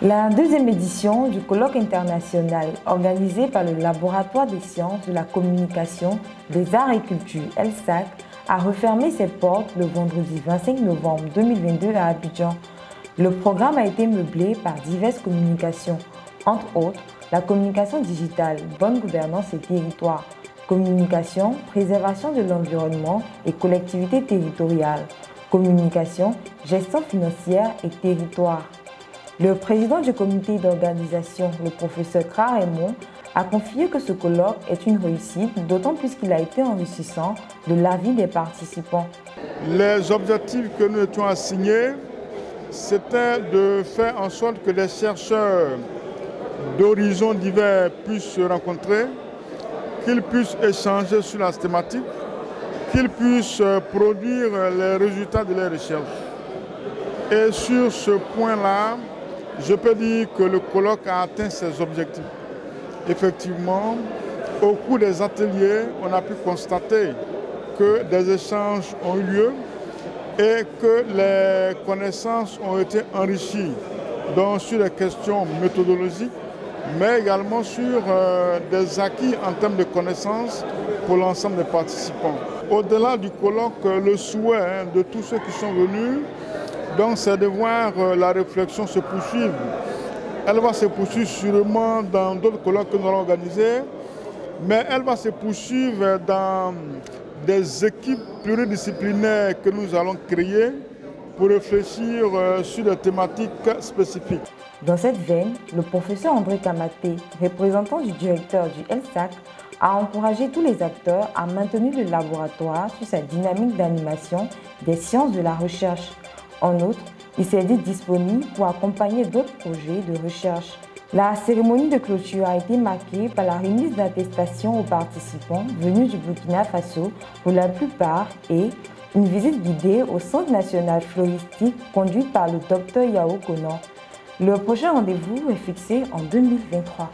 La deuxième édition du colloque international organisé par le Laboratoire des sciences de la communication, des arts et culture, LSAC, a refermé ses portes le vendredi 25 novembre 2022 à Abidjan. Le programme a été meublé par diverses communications, entre autres la communication digitale, bonne gouvernance et territoire, communication, préservation de l'environnement et collectivité territoriale, communication, gestion financière et territoire. Le président du comité d'organisation, le professeur Kra Raymond, a confié que ce colloque est une réussite, d'autant plus qu'il a été enrichissant de l'avis des participants. Les objectifs que nous étions assignés, c'était de faire en sorte que les chercheurs d'horizons divers puissent se rencontrer, qu'ils puissent échanger sur la thématique, qu'ils puissent produire les résultats de leurs recherches. Et sur ce point-là, je peux dire que le colloque a atteint ses objectifs. Effectivement, au cours des ateliers, on a pu constater que des échanges ont eu lieu et que les connaissances ont été enrichies, donc sur les questions méthodologiques, mais également sur des acquis en termes de connaissances pour l'ensemble des participants. Au-delà du colloque, le souhait de tous ceux qui sont venus, donc c'est de voir la réflexion se poursuivre. Elle va se poursuivre sûrement dans d'autres colloques que nous allons organiser, mais elle va se poursuivre dans des équipes pluridisciplinaires que nous allons créer pour réfléchir sur des thématiques spécifiques. Dans cette veine, le professeur André Kamaté, représentant du directeur du LSAC, a encouragé tous les acteurs à maintenir le laboratoire sur sa dynamique d'animation des sciences de la recherche. En outre, il s'est dit disponible pour accompagner d'autres projets de recherche. La cérémonie de clôture a été marquée par la remise d'attestations aux participants venus du Burkina Faso pour la plupart et une visite guidée au Centre national floristique conduite par le Dr Yao Konan. Le prochain rendez-vous est fixé en 2023.